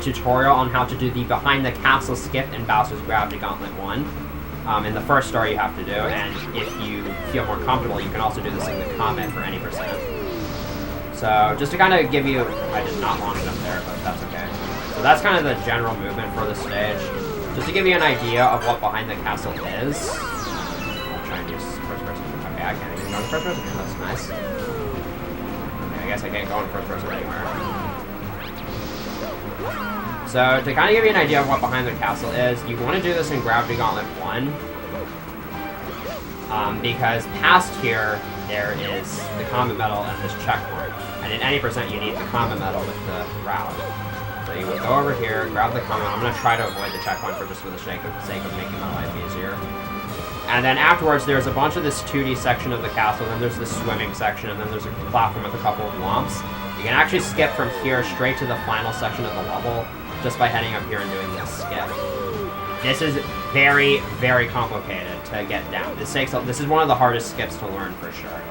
tutorial on how to do the Behind the Castle skip in Bowser's Gravity Gauntlet 1. In the first story you have to do, and if you feel more comfortable, you can also do this in the comment for any percent. So, just to kind of give you... I did not launch it up there, but that's okay. So that's kind of the general movement for the stage. Just to give you an idea of what Behind the Castle is. I'll try and use first person. Okay, I can't even go in first person. That's nice. Okay, I guess I can't go in first person anywhere. So, to kind of give you an idea of what Behind the Castle is, you want to do this in Gravity Gauntlet 1. Because past here, there is the combat medal and this checkpoint. And in any percent, you need the combat medal with the route. So you would go over here, grab the combat. I'm going to try to avoid the checkpoint for the sake of making my life easier. And then afterwards, there's a bunch of this 2D section of the castle, then there's this swimming section, and then there's a platform with a couple of lumps. You can actually skip from here straight to the final section of the level just by heading up here and doing this skip. This is very, very complicated to get down. This is one of the hardest skips to learn for sure.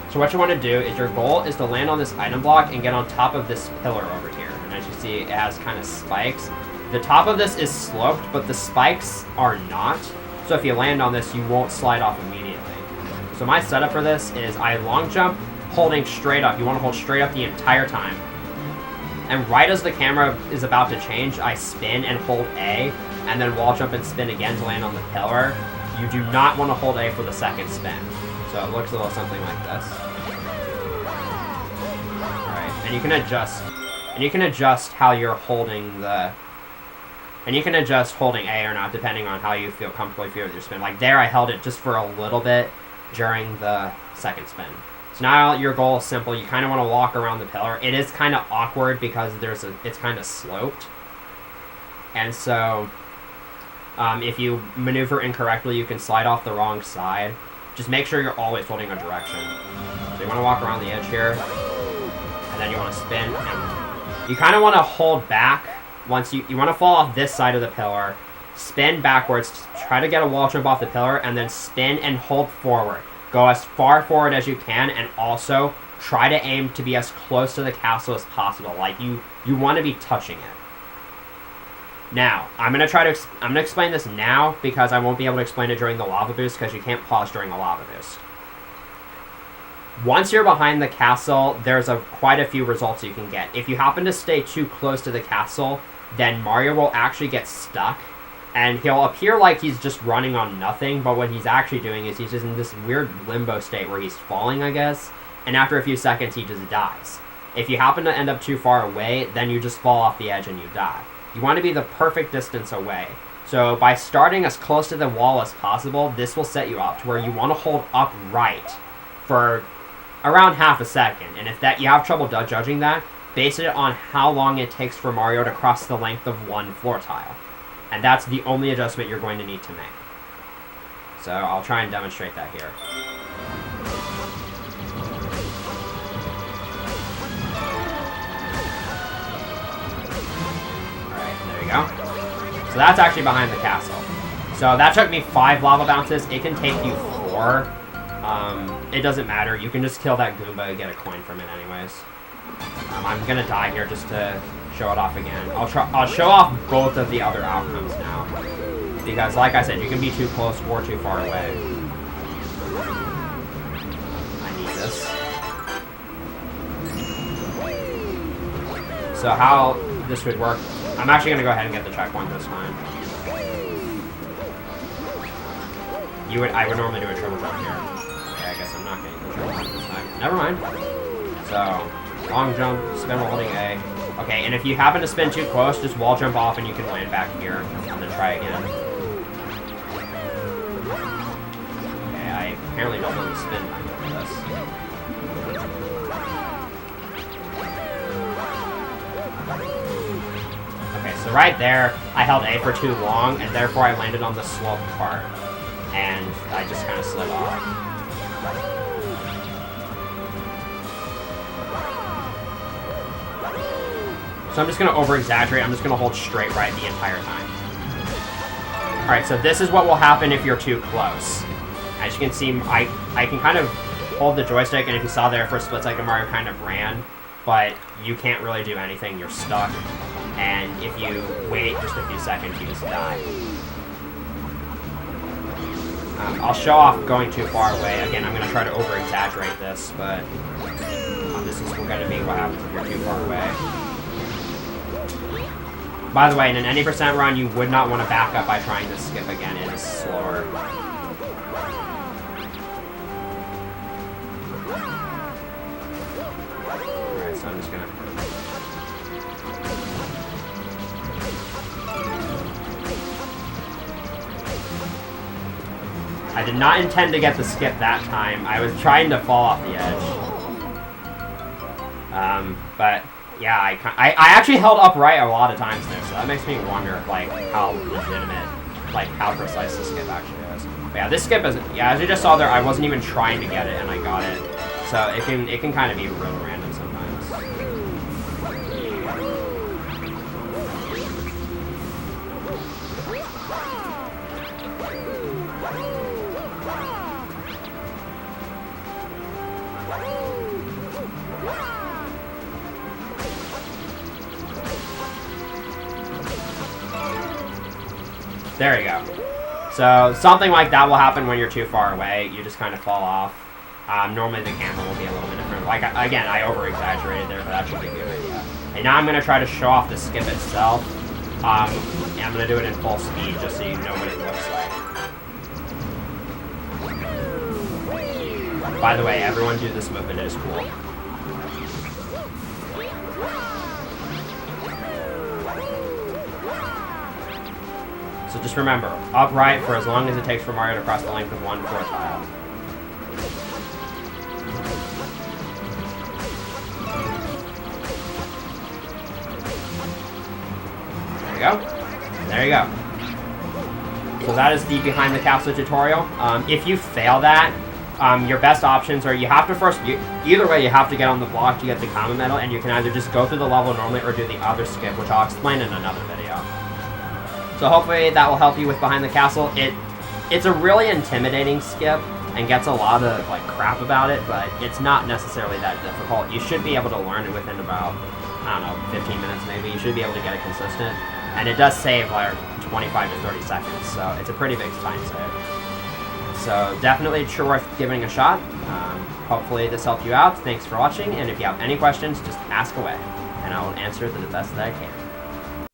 So what you want to do is your goal is to land on this item block and get on top of this pillar over here. And as you see, it has kind of spikes. The top of this is sloped, but the spikes are not. So if you land on this, you won't slide off immediately. So my setup for this is I long jump, holding straight up. You want to hold straight up the entire time. And right as the camera is about to change, I spin and hold A, and then wall jump and spin again to land on the pillar. You do not want to hold A for the second spin. So it looks a little something like this. Alright, and you can adjust how you're holding the... And you can adjust holding A or not, depending on how you feel comfortable with your spin. Like there, I held it just for a little bit during the second spin. So now your goal is simple. You kind of want to walk around the pillar. It is kind of awkward because it's kind of sloped. And so, if you maneuver incorrectly, you can slide off the wrong side. Just make sure you're always holding a direction. So you want to walk around the edge here, and then you want to spin. And you kind of want to hold back once you want to fall off this side of the pillar, spin backwards, try to get a wall jump off the pillar, and then spin and hold forward. Go as far forward as you can, and also try to aim to be as close to the castle as possible. Like you want to be touching it. Now, I'm gonna explain this now because I won't be able to explain it during the lava boost because you can't pause during the lava boost. Once you're behind the castle, there's quite a few results you can get. If you happen to stay too close to the castle, then Mario will actually get stuck. And he'll appear like he's just running on nothing, but what he's actually doing is he's just in this weird limbo state where he's falling, I guess, and after a few seconds he just dies. If you happen to end up too far away, then you just fall off the edge and you die. You want to be the perfect distance away. So by starting as close to the wall as possible, this will set you up to where you want to hold upright for around half a second. And if you have trouble judging that, base it on how long it takes for Mario to cross the length of one floor tile. And that's the only adjustment you're going to need to make. So I'll try and demonstrate that here. Alright, there you go. So that's actually behind the castle. So that took me 5 lava bounces. It can take you 4. It doesn't matter. You can just kill that Goomba and get a coin from it anyways. I'm gonna die here just to show it off again. I'll show off both of the other outcomes now. Because like I said, you can be too close or too far away. I need this. So how this would work, I'm actually gonna go ahead and get the checkpoint this time. I would normally do a triple jump here. Okay, I guess I'm not getting the triple jump this time. Never mind. So, long jump, spin while holding A. Okay, and if you happen to spin too close, just wall jump off and you can land back here. And then try again. Okay, I apparently don't know the spin line for this. Okay, so right there, I held A for too long, and therefore I landed on the slope part. And I just kind of slid off. So I'm just going to over-exaggerate. I'm just going to hold straight right the entire time. Alright, so this is what will happen if you're too close. As you can see, I can kind of hold the joystick, and if you saw there for a split second, Mario kind of ran. But you can't really do anything. You're stuck. and if you wait just a few seconds, you just die. I'll show off going too far away. Again, I'm going to try to over-exaggerate this, but this is going to be what happens if you're too far away. By the way, in an any percent run, you would not want to back up by trying to skip again. It is slower. Alright, so I'm just going to... I did not intend to get the skip that time. I was trying to fall off the edge. But yeah, I actually held upright a lot of times there, so that makes me wonder like how legitimate, like how precise the skip actually is. But yeah, this skip is, yeah, as you just saw there, I wasn't even trying to get it and I got it. So it can kind of be real random sometimes. There you go. So something like that will happen when you're too far away. You just kind of fall off. Normally the camera will be a little bit different. Like, again, I over-exaggerated there, but that should be a good idea. And now I'm going to try to show off the skip itself. And I'm going to do it in full speed just so you know what it looks like. By the way, everyone do this move. It is cool. So just remember, upright for as long as it takes for Mario to cross the length of 1 4 tile. There you go. There you go. So that is the behind the capsule tutorial. If you fail that, your best options are you have to first, either way you have to get on the block to get the common medal, and you can either just go through the level normally or do the other skip, which I'll explain in another video. So hopefully that will help you with Behind the Castle. It's a really intimidating skip and gets a lot of like crap about it, but it's not necessarily that difficult. You should be able to learn it within about, I don't know, 15 minutes maybe. You should be able to get it consistent. And it does save like 25 to 30 seconds, so it's a pretty big time save. So definitely sure worth giving a shot. Hopefully this helped you out. Thanks for watching, and if you have any questions, just ask away, and I will answer to the best that I can.